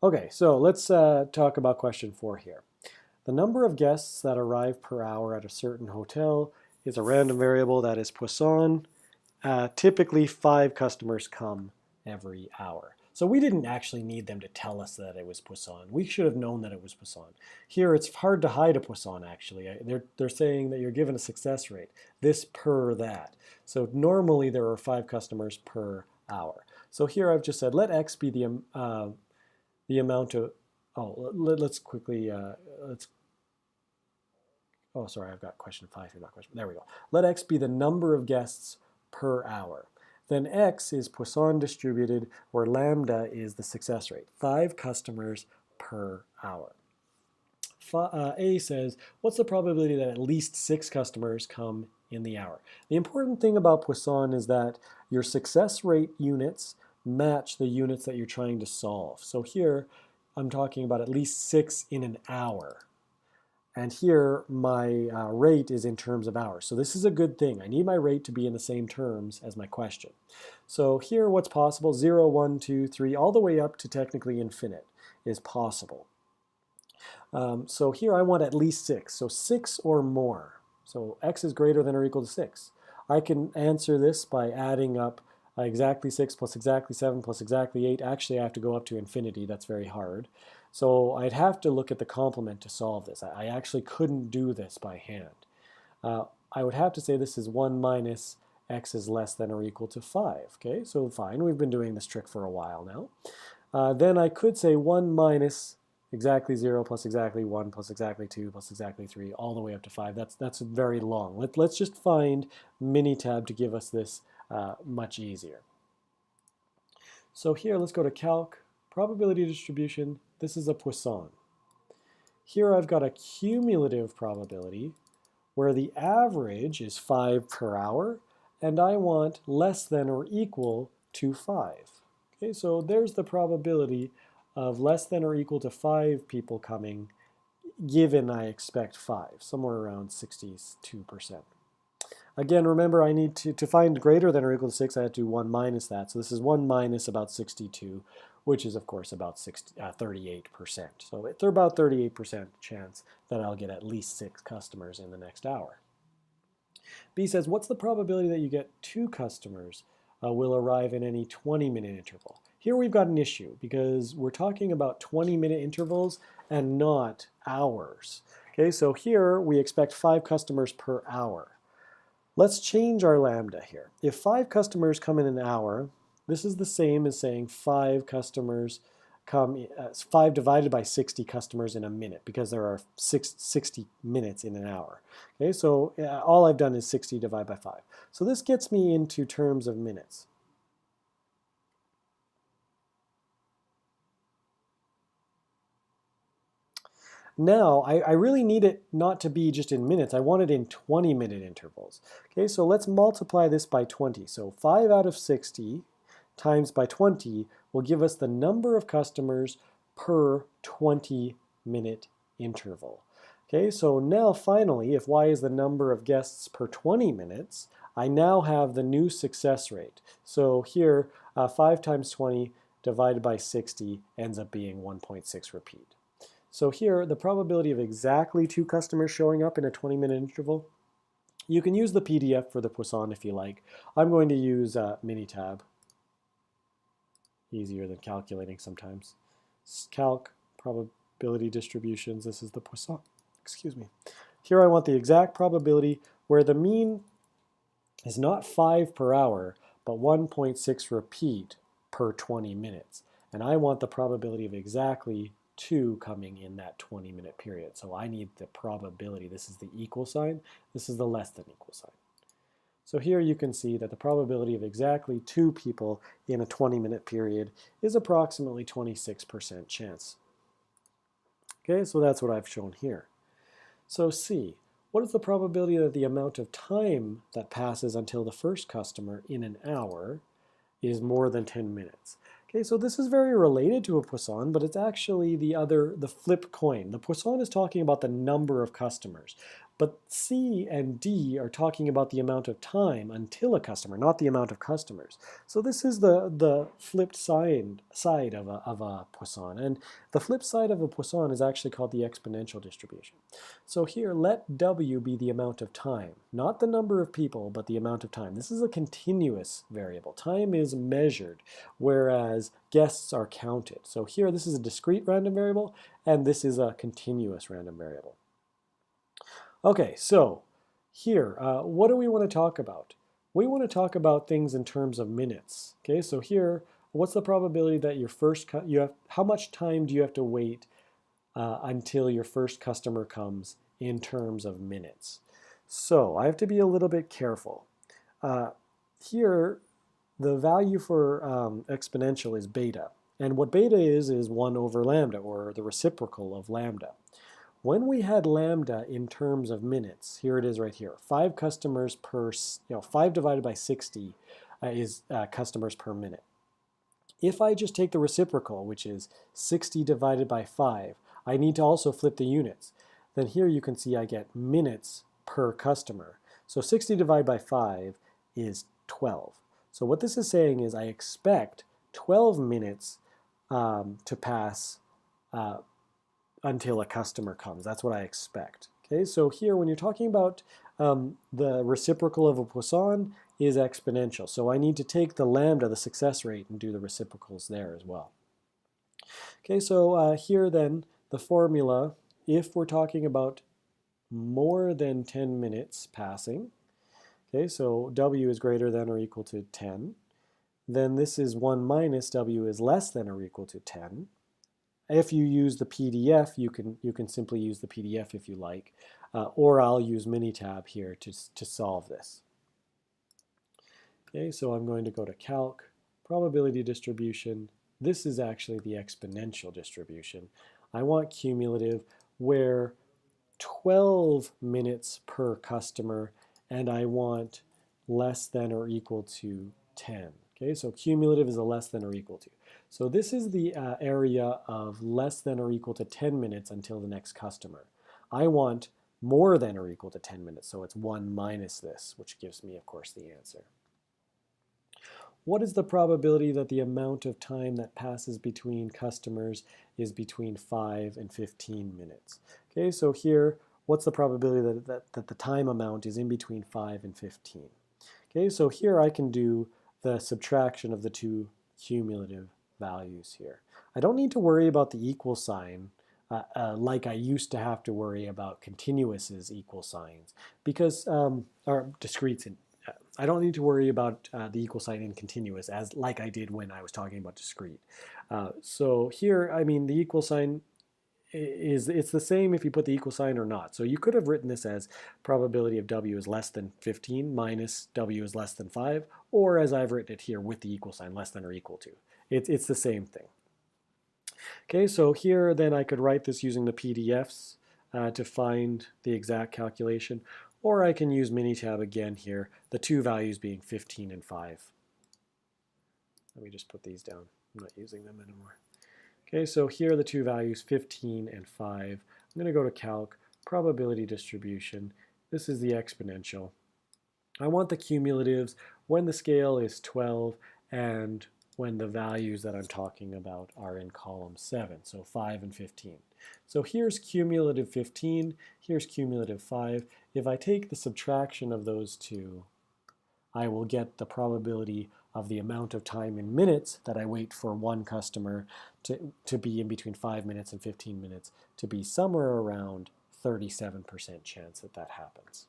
Okay, so let's talk about question 4 here. The number of guests that arrive per hour at a certain hotel is a random variable that is Poisson. Typically, 5 customers come every hour. So we didn't actually need them to tell us that it was Poisson. We should have known that it was Poisson. Here, it's hard to hide a Poisson, actually. They're saying that you're given a success rate, this per that. So normally, there are 5 customers per hour. So here I've just said, let x be the amount of, oh, let's quickly, oh, sorry, I've got question 5 here, not question, there we go. Let x be the number of guests per hour. Then x is Poisson distributed, where lambda is the success rate, 5 customers per hour. A says, what's the probability that at least 6 customers come in the hour? The important thing about Poisson is that your success rate units match the units that you're trying to solve. So here, I'm talking about at least 6 in an hour. And here, my rate is in terms of hours. So this is a good thing. I need my rate to be in the same terms as my question. So here, what's possible? 0, 1, 2, 3, all the way up to technically infinite is possible. So here I want at least 6. So 6 or more. So x is greater than or equal to 6. I can answer this by adding up exactly 6 plus exactly 7 plus exactly 8. Actually, I have to go up to infinity. That's very hard. So I'd have to look at the complement to solve this. I actually couldn't do this by hand. I would have to say this is 1 minus x is less than or equal to 5. Okay, so fine. We've been doing this trick for a while now. Then I could say 1 minus exactly 0 plus exactly 1 plus exactly 2 plus exactly 3 all the way up to 5. That's very long. Let's just find Minitab to give us this much easier. So here, let's go to Calc, probability distribution. This is a Poisson. Here I've got a cumulative probability where the average is 5 per hour, and I want less than or equal to 5. Okay, so there's the probability of less than or equal to 5 people coming, given I expect 5, somewhere around 62%. Again, remember I need to find greater than or equal to 6, I have to do 1 minus that. So this is 1 minus about 62, which is, of course, about 38%. So it's about 38% chance that I'll get at least 6 customers in the next hour. B says, what's the probability that you get 2 customers will arrive in any 20-minute interval? Here we've got an issue because we're talking about 20-minute intervals and not hours. Okay, so here we expect 5 customers per hour. Let's change our lambda here. If 5 customers come in an hour, this is the same as saying 5 customers come, 5 divided by 60 customers in a minute, because there are 60 minutes in an hour. Okay, so all I've done is 60 divided by 5. So this gets me into terms of minutes. Now, I really need it not to be just in minutes. I want it in 20-minute intervals. Okay, so let's multiply this by 20. So 5 out of 60 times by 20 will give us the number of customers per 20-minute interval. Okay, so now finally, if y is the number of guests per 20 minutes, I now have the new success rate. So here, 5 times 20 divided by 60 ends up being 1.6 repeat. So here, the probability of exactly 2 customers showing up in a 20-minute interval, you can use the PDF for the Poisson if you like. I'm going to use Minitab. Easier than calculating sometimes. Calc, probability distributions, this is the Poisson. Excuse me. Here I want the exact probability where the mean is not 5 per hour, but 1.6 repeat per 20 minutes. And I want the probability of exactly 2 coming in that 20-minute period. So I need the probability. This is the equal sign. This is the less than equal sign. So here you can see that the probability of exactly 2 people in a 20-minute period is approximately 26% chance. Okay, so that's what I've shown here. So C, what is the probability that the amount of time that passes until the first customer in an hour is more than 10 minutes? Okay, so this is very related to a Poisson, but it's actually the flip coin. The Poisson is talking about the number of customers. But C and D are talking about the amount of time until a customer, not the amount of customers. So this is the flipped side of a Poisson. And the flip side of a Poisson is actually called the exponential distribution. So here, let W be the amount of time, not the number of people, but the amount of time. This is a continuous variable. Time is measured, whereas guests are counted. So here, this is a discrete random variable, and this is a continuous random variable. Okay, so here, what do we want to talk about? We want to talk about things in terms of minutes. Okay, so here, what's the probability that your first, how much time do you have to wait until your first customer comes in terms of minutes? So I have to be a little bit careful. Here, the value for exponential is beta. And what beta is 1 over lambda, or the reciprocal of lambda. When we had lambda in terms of minutes, here it is right here, 5 customers per, 5 divided by 60 is customers per minute. If I just take the reciprocal, which is 60 divided by 5, I need to also flip the units. Then here you can see I get minutes per customer. So 60 divided by 5 is 12. So what this is saying is I expect 12 minutes to pass until a customer comes. That's what I expect. Okay, so here when you're talking about the reciprocal of a Poisson is exponential. So I need to take the lambda, the success rate, and do the reciprocals there as well. Okay, so here then the formula, if we're talking about more than 10 minutes passing, okay, so W is greater than or equal to 10, then this is 1 minus W is less than or equal to 10. If you use the PDF, you can simply use the PDF if you like, or I'll use Minitab here to solve this. Okay, so I'm going to go to Calc, probability distribution. This is actually the exponential distribution. I want cumulative where 12 minutes per customer, and I want less than or equal to 10. Okay, so cumulative is a less than or equal to. So this is the area of less than or equal to 10 minutes until the next customer. I want more than or equal to 10 minutes, so it's 1 minus this, which gives me, of course, the answer. What is the probability that the amount of time that passes between customers is between 5 and 15 minutes? Okay, so here, what's the probability that the time amount is in between 5 and 15? Okay, so here I can do the subtraction of the two cumulative values here. I don't need to worry about the equal sign like I used to have to worry about continuous equal signs, because, or discretes. I don't need to worry about the equal sign in continuous like I did when I was talking about discrete. So here, I mean, the equal sign it's the same if you put the equal sign or not. So you could have written this as probability of W is less than 15 minus W is less than 5, or as I've written it here with the equal sign, less than or equal to. It's the same thing. Okay, so here then I could write this using the PDFs to find the exact calculation, or I can use Minitab again here, the two values being 15 and 5. Let me just put these down. I'm not using them anymore. Okay, so here are the two values, 15 and 5. I'm going to go to Calc, probability distribution. This is the exponential. I want the cumulatives when the scale is 12 and when the values that I'm talking about are in column 7, so 5 and 15. So here's cumulative 15, here's cumulative 5. If I take the subtraction of those two, I will get the probability of the amount of time in minutes that I wait for one customer to be in between 5 minutes and 15 minutes to be somewhere around 37% chance that that happens.